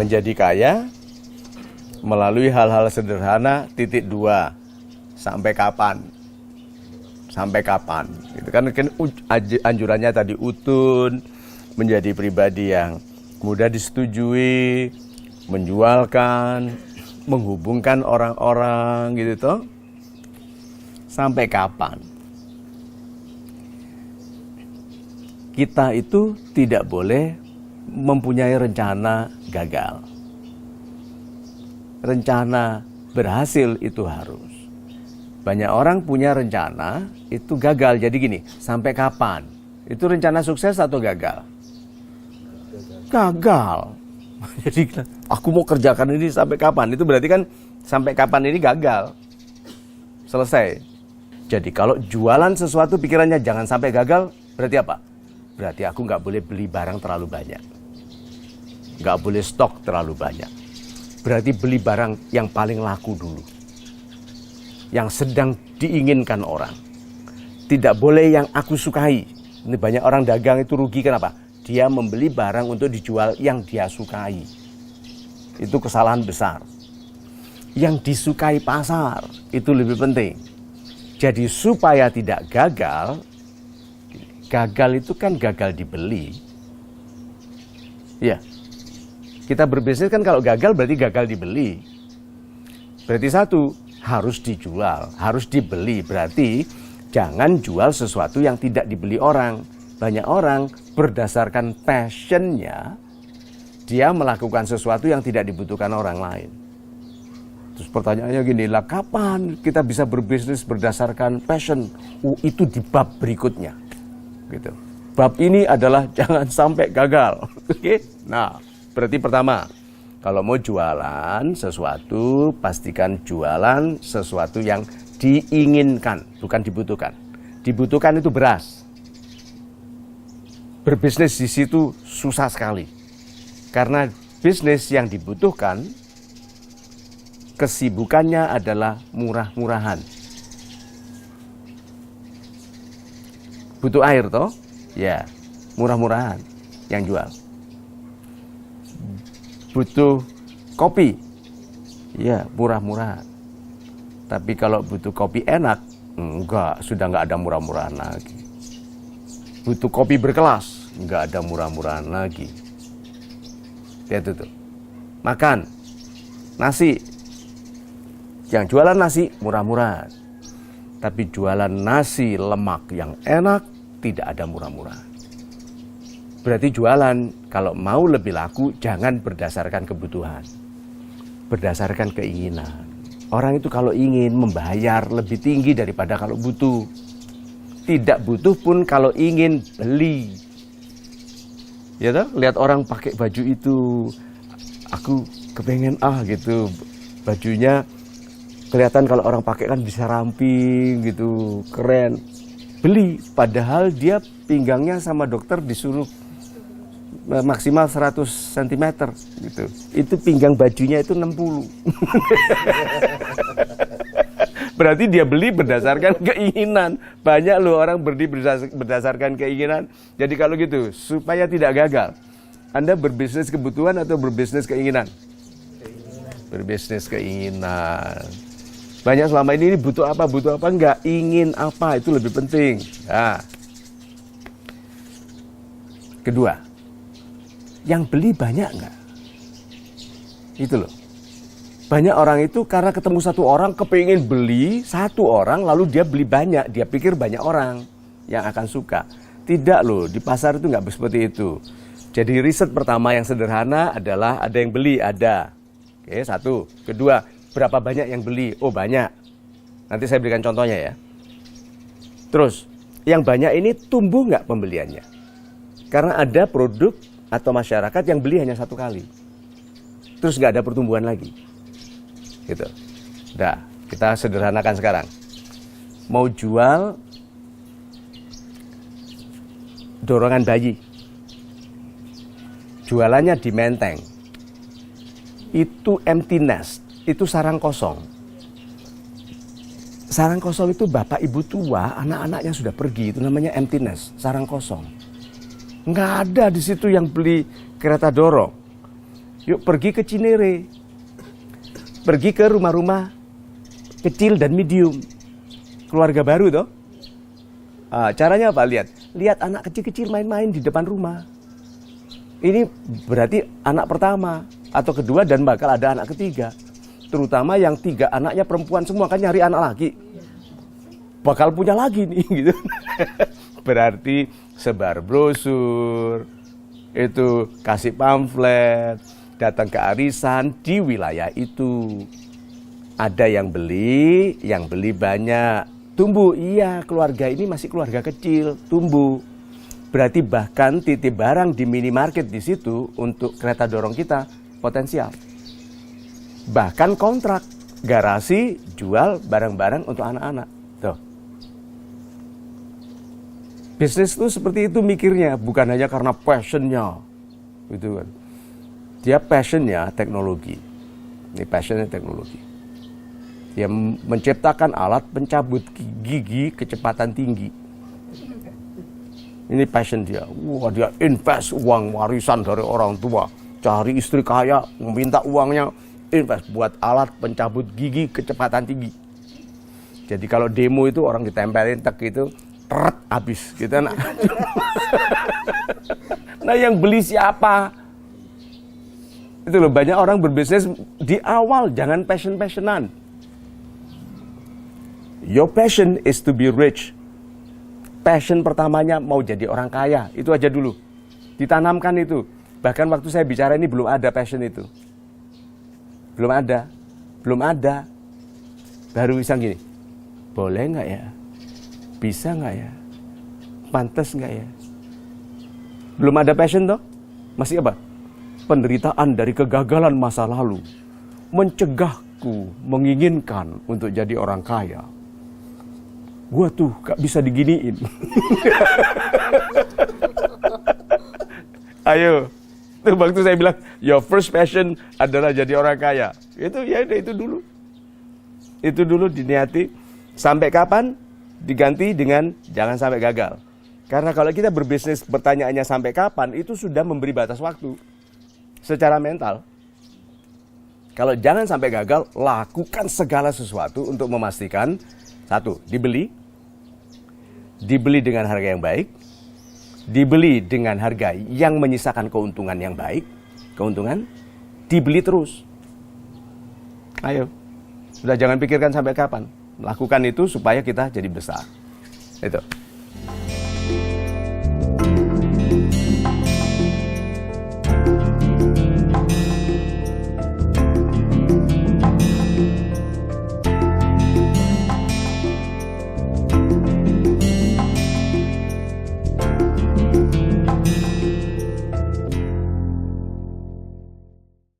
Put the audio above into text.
menjadi kaya melalui hal-hal sederhana, titik dua. Sampai kapan? Sampai kapan? Itu kan anjurannya tadi utun, menjadi pribadi yang mudah disetujui, menjualkan, menghubungkan orang-orang gitu toh. Sampai kapan? Kita itu tidak boleh mempunyai rencana gagal. Rencana berhasil itu harus. Banyak orang punya rencana itu gagal. Jadi gini, sampai kapan? Itu rencana sukses atau gagal? Gagal. Jadi aku mau kerjakan ini sampai kapan? Itu berarti kan sampai kapan ini gagal. Selesai. Jadi kalau jualan sesuatu pikirannya jangan sampai gagal, berarti apa? Berarti aku nggak boleh beli barang terlalu banyak. Nggak boleh stok terlalu banyak. Berarti beli barang yang paling laku dulu. Yang sedang diinginkan orang. Tidak boleh yang aku sukai. Ini banyak orang dagang itu rugi, kenapa? Dia membeli barang untuk dijual yang dia sukai. Itu kesalahan besar. Yang disukai pasar, itu lebih penting. Jadi supaya tidak gagal, gagal itu kan gagal dibeli. Ya, kita berbisnis kan kalau gagal berarti gagal dibeli. Berarti satu, harus dijual, harus dibeli. Berarti jangan jual sesuatu yang tidak dibeli orang. Banyak orang berdasarkan passionnya, dia melakukan sesuatu yang tidak dibutuhkan orang lain. Terus pertanyaannya gini, lah kapan kita bisa berbisnis berdasarkan passion? Itu di bab berikutnya. Gitu. Bab ini adalah jangan sampai gagal. Oke? Nah, berarti pertama, kalau mau jualan sesuatu, pastikan jualan sesuatu yang diinginkan, bukan dibutuhkan. Dibutuhkan itu beras. Berbisnis di situ susah sekali. Karena bisnis yang dibutuhkan, kesibukannya adalah murah-murahan. Butuh air toh? Ya, murah-murahan yang jual. Butuh kopi? Ya, murah-murahan. Tapi kalau butuh kopi enak, enggak, sudah enggak ada murah-murahan lagi. Butuh kopi berkelas, enggak ada murah-murahan lagi. Lihat itu. Makan nasi. Yang jualan nasi murah-murahan. Tapi jualan nasi lemak yang enak tidak ada murah-murahan. Berarti jualan kalau mau lebih laku jangan berdasarkan kebutuhan. Berdasarkan keinginan. Orang itu kalau ingin membayar lebih tinggi daripada kalau butuh. Tidak butuh pun kalau ingin beli. Ya toh? Lihat orang pakai baju itu, aku kepengen gitu. Bajunya kelihatan kalau orang pakai kan bisa ramping gitu, keren. Beli, padahal dia pinggangnya sama dokter disuruh maksimal 100 cm gitu. Itu pinggang bajunya itu 60. Berarti dia beli berdasarkan keinginan. Banyak loh orang beli berdasarkan keinginan. Jadi kalau gitu, supaya tidak gagal, Anda berbisnis kebutuhan atau berbisnis keinginan? Berbisnis keinginan. Banyak selama ini butuh apa, enggak, ingin apa, itu lebih penting. Nah. Kedua, yang beli banyak enggak? Itu loh. Banyak orang itu karena ketemu satu orang kepingin beli satu orang, lalu dia beli banyak, dia pikir banyak orang yang akan suka. Tidak loh, di pasar itu nggak seperti itu. Jadi riset pertama yang sederhana adalah ada yang beli, ada. Oke, satu. Kedua, berapa banyak yang beli? Oh banyak. Nanti saya berikan contohnya ya. Terus, yang banyak ini tumbuh nggak pembeliannya? Karena ada produk atau masyarakat yang beli hanya satu kali. Terus nggak ada pertumbuhan lagi. Gitu. Nah, kita sederhanakan sekarang. Mau jual dorongan bayi. Jualannya di Menteng. Itu empty nest, itu sarang kosong. Sarang kosong itu bapak ibu tua, anak-anaknya sudah pergi, itu namanya empty nest, sarang kosong. Nggak ada di situ yang beli kereta dorong. Yuk pergi ke Cinere. Pergi ke rumah-rumah kecil dan medium. Keluarga baru toh. Caranya apa? Lihat anak kecil-kecil main-main di depan rumah. Ini berarti anak pertama atau kedua dan bakal ada anak ketiga. Terutama yang 3 anaknya perempuan semua, kan nyari anak laki. Bakal punya lagi nih gitu. Berarti sebar brosur, itu kasih pamflet, datang ke arisan di wilayah itu. Ada yang beli banyak. Tumbuh, iya, keluarga ini masih keluarga kecil, tumbuh. Berarti bahkan titip barang di minimarket di situ untuk kereta dorong kita potensial. Bahkan kontrak, garasi, jual barang-barang untuk anak-anak. Tuh. Bisnis itu seperti itu mikirnya, bukan hanya karena passionnya. Gitu kan. Dia passionnya teknologi. Ini passionnya teknologi. Dia menciptakan alat pencabut gigi kecepatan tinggi. Ini passion dia. Wah, dia invest uang warisan dari orang tua. Cari istri kaya, meminta uangnya, invest buat alat pencabut gigi kecepatan tinggi. Jadi kalau demo itu orang ditempelin tek itu, teret, habis. Gitu, nah yang beli siapa? Itu loh, banyak orang berbisnis di awal, jangan passion-passionan. Your passion is to be rich. Passion pertamanya mau jadi orang kaya, itu aja dulu. Ditanamkan itu. Bahkan waktu saya bicara ini belum ada passion itu. Belum ada. Baru bisa gini, boleh nggak ya? Bisa nggak ya? Pantas nggak ya? Belum ada passion toh? Masih apa? Penderitaan dari kegagalan masa lalu mencegahku menginginkan untuk jadi orang kaya. Gua tuh gak bisa diginiin. Ayo, tuh waktu saya bilang your first passion adalah jadi orang kaya. Itu ya itu dulu. Itu dulu diniati. Sampai kapan? Diganti dengan jangan sampai gagal. Karena kalau kita berbisnis pertanyaannya sampai kapan, itu sudah memberi batas waktu secara mental. Kalau jangan sampai gagal, lakukan segala sesuatu untuk memastikan satu, dibeli dengan harga yang baik, dibeli dengan harga yang menyisakan keuntungan yang baik, dibeli terus. Ayo, sudah jangan pikirkan sampai kapan, lakukan itu supaya kita jadi besar. Itu.